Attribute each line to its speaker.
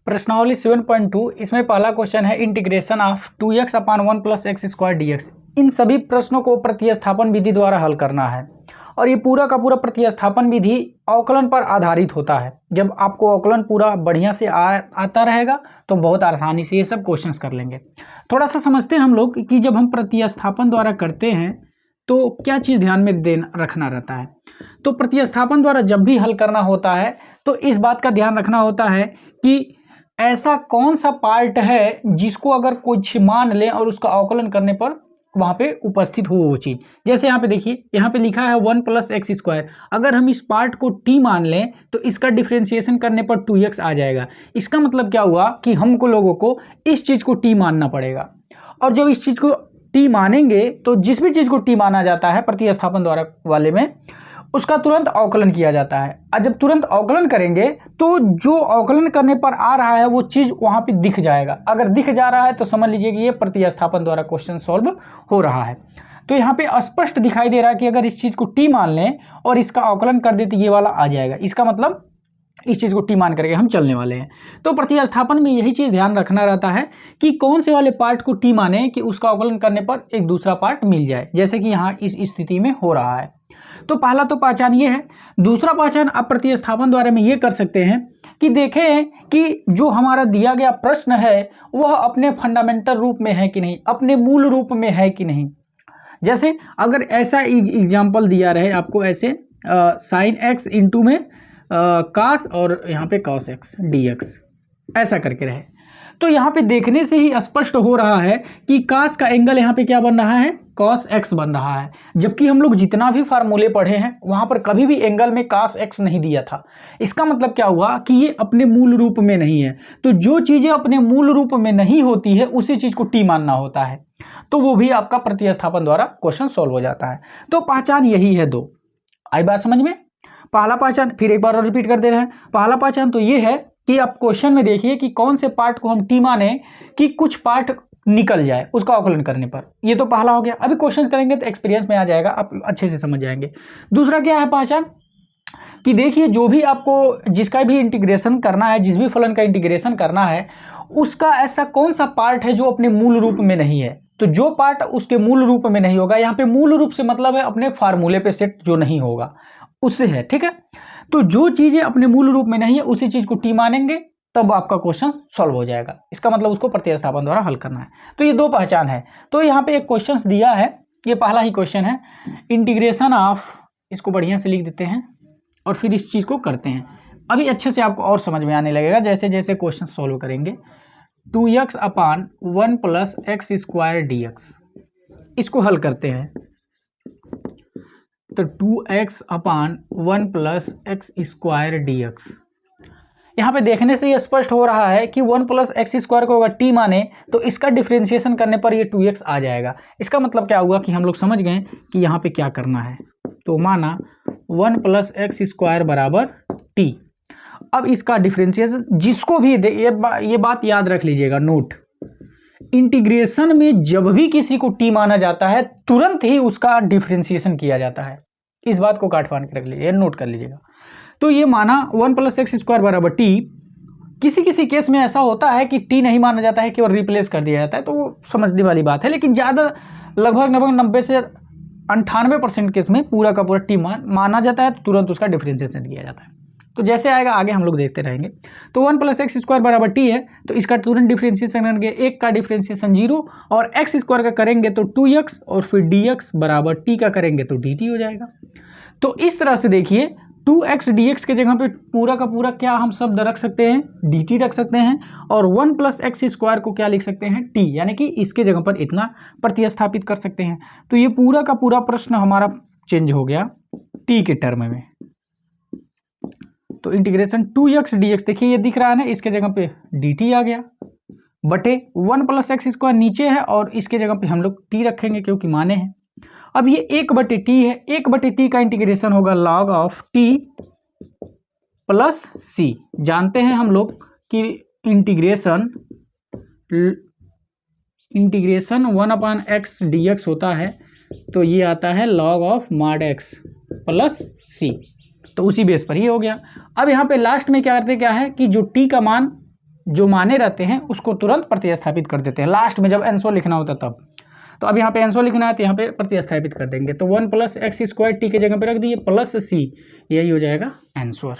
Speaker 1: प्रश्नावली 7.2 इसमें पहला क्वेश्चन है integration of 2x upon 1 plus x square d x. इन सभी प्रश्नों को प्रतिस्थापन विधि द्वारा हल करना है और ये पूरा का पूरा प्रतिस्थापन विधि अवकलन पर आधारित होता है। जब आपको अवकलन पूरा बढ़िया से आता रहेगा तो बहुत आसानी से ये सब क्वेश्चंस कर लेंगे। थोड़ा सा समझते हैं हम लोग कि जब हम प्रतिस्थापन द्वारा करते हैं तो क्या चीज़ ध्यान में रखना रहता है। तो प्रतिस्थापन द्वारा जब भी हल करना होता है तो इस बात का ध्यान रखना होता है कि ऐसा कौन सा पार्ट है जिसको अगर कुछ मान लें और उसका अवकलन करने पर वहाँ पे उपस्थित हो वो चीज़। जैसे यहाँ पे देखिए, यहाँ पे लिखा है 1 प्लस एक्स स्क्वायर। अगर हम इस पार्ट को t मान लें तो इसका डिफ्रेंशिएशन करने पर 2x आ जाएगा। इसका मतलब क्या हुआ कि हमको लोगों को इस चीज़ को t मानना पड़ेगा, और जब इस चीज़ को t मानेंगे तो जिस भी चीज़ को t माना जाता है प्रतिस्थापन द्वारा वाले में उसका तुरंत अवकलन किया जाता है। और जब तुरंत अवकलन करेंगे तो जो अवकलन करने पर आ रहा है वो चीज़ वहाँ पे दिख जाएगा। अगर दिख जा रहा है तो समझ लीजिए कि ये प्रतिस्थापन द्वारा क्वेश्चन सॉल्व हो रहा है। तो यहाँ पे स्पष्ट दिखाई दे रहा है कि अगर इस चीज़ को t मान लें और इसका अवकलन कर दें तो ये वाला आ जाएगा। इसका मतलब इस चीज़ को t मान करके हम चलने वाले हैं। तो प्रतिस्थापन में यही चीज़ ध्यान रखना रहता है कि कौन से वाले पार्ट को t माने कि उसका अवकलन करने पर एक दूसरा पार्ट मिल जाए, जैसे कि यहाँ इस स्थिति में हो रहा है। तो पहला तो पहचान ये है। दूसरा पहचान आप प्रतिस्थापन द्वारा में ये कर सकते हैं कि देखें कि जो हमारा दिया गया प्रश्न है वह अपने फंडामेंटल रूप में है कि नहीं, अपने मूल रूप में है कि नहीं। जैसे अगर ऐसा एग्जाम्पल दिया रहे आपको, ऐसे साइन एक्स इंटू में कास और यहाँ पे कॉस एक्स डी एक्स ऐसा करके रहे, तो यहाँ पे देखने से ही स्पष्ट हो रहा है कि कास का एंगल यहाँ पे क्या बन रहा है, कॉस एक्स बन रहा है। जबकि हम लोग जितना भी फार्मूले पढ़े हैं वहाँ पर कभी भी एंगल में कास एक्स नहीं दिया था। इसका मतलब क्या हुआ कि ये अपने मूल रूप में नहीं है। तो जो चीज़ें अपने मूल रूप में नहीं होती है उसी चीज़ को t मानना होता है, तो वो भी आपका प्रतिस्थापन द्वारा क्वेश्चन सॉल्व हो जाता है। तो पहचान यही है दो। आई बात समझ में? पहला पहचान फिर एक बार और रिपीट कर दे रहे हैं। पहला पहचान तो ये है कि आप क्वेश्चन में देखिए कि कौन से पार्ट को हम t माने कि कुछ पार्ट निकल जाए उसका अवकलन करने पर। ये तो पहला हो गया। अभी क्वेश्चन करेंगे तो एक्सपीरियंस में आ जाएगा, आप अच्छे से समझ जाएंगे। दूसरा क्या है पहचान कि देखिए जो भी आपको जिसका भी इंटीग्रेशन करना है, जिस भी फलन का इंटीग्रेशन करना है, उसका ऐसा कौन सा पार्ट है जो अपने मूल रूप में नहीं है। तो जो पार्ट उसके मूल रूप में नहीं होगा, यहाँ पे मूल रूप से मतलब है अपने फार्मूले पे सेट जो नहीं होगा उससे है, ठीक है। तो जो चीज़ें अपने मूल रूप में नहीं है उसी चीज़ को t मानेंगे तब आपका क्वेश्चन सॉल्व हो जाएगा। इसका मतलब उसको प्रतिस्थापन द्वारा हल करना है। तो ये दो पहचान है। तो यहाँ पे एक क्वेश्चन दिया है, ये पहला ही क्वेश्चन है, इंटीग्रेशन ऑफ, इसको बढ़िया से लिख देते हैं और फिर इस चीज़ को करते हैं। अभी अच्छे से आपको और समझ में आने लगेगा जैसे जैसे क्वेश्चन सॉल्व करेंगे। 2x upon 1 plus x square d x, इसको हल करते हैं। तो 2x upon 1 plus x square d x, यहाँ पे देखने से ये स्पष्ट हो रहा है कि 1 प्लस एक्स स्क्वायर को अगर t माने तो इसका डिफ्रेंशिएशन करने पर ये 2x आ जाएगा। इसका मतलब क्या हुआ कि हम लोग समझ गए कि यहाँ पे क्या करना है। तो माना 1 प्लस एक्स स्क्वायर बराबर t। अब इसका डिफ्रेंशिएशन जिसको भी ये बात याद रख लीजिएगा, नोट, इंटीग्रेशन में जब भी किसी को t माना जाता है तुरंत ही उसका डिफ्रेंशिएशन किया जाता है। इस बात को काट फान के रख लीजिए, नोट कर लीजिएगा। तो ये माना 1 प्लस एक्स स्क्वायर बराबर t। किसी किसी केस में ऐसा होता है कि t नहीं माना जाता है, केवल रिप्लेस कर दिया जाता है, तो वो समझने वाली बात है। लेकिन ज़्यादा लगभग 90 से 98% केस में पूरा का पूरा t माना जाता है, तो तुरंत उसका डिफ्रेंशिएशन किया जाता है। तो जैसे आएगा आगे हम लोग देखते रहेंगे। तो 1 प्लस एक्स स्क्वायर बराबर t है, तो इसका तुरंत डिफ्रेंशिएशन करेंगे, एक का डिफ्रेंशिएशन 0 और एक्स स्क्वायर का करेंगे तो 2x और फिर dx बराबर t का करेंगे तो dt हो जाएगा। तो इस तरह से देखिए 2x dx के जगह पे पूरा का पूरा क्या हम शब्द रख सकते हैं, dt रख सकते हैं, और 1 प्लस एक्स स्क्वायर को क्या लिख सकते हैं, t, यानी कि इसके जगह पर इतना प्रतिस्थापित कर सकते हैं। तो ये पूरा का पूरा प्रश्न हमारा चेंज हो गया t के टर्म में। तो इंटीग्रेशन 2x dx, देखिए ये दिख रहा है ना, इसके जगह पे dt आ गया बटे 1 प्लस एक्स स्क्वायर नीचे है और इसके जगह पे हम लोग t रखेंगे क्योंकि माने हैं। अब ये 1/t है, 1/t का इंटीग्रेशन होगा log of t plus c। जानते हैं हम लोग कि इंटीग्रेशन 1/x dx होता है, तो ये आता है log of mod x plus c। तो उसी बेस पर ही हो गया। अब यहाँ पे लास्ट में क्या करते क्या है कि जो t का मान जो माने रहते हैं उसको तुरंत प्रतिस्थापित कर देते हैं लास्ट में जब आंसर लिखना होता तब। तो अब यहाँ पे आंसर लिखना है तो यहाँ पे प्रतिस्थापित कर देंगे। तो 1 + x² टी के जगह पे रख दिए प्लस सी, यही हो जाएगा आंसर।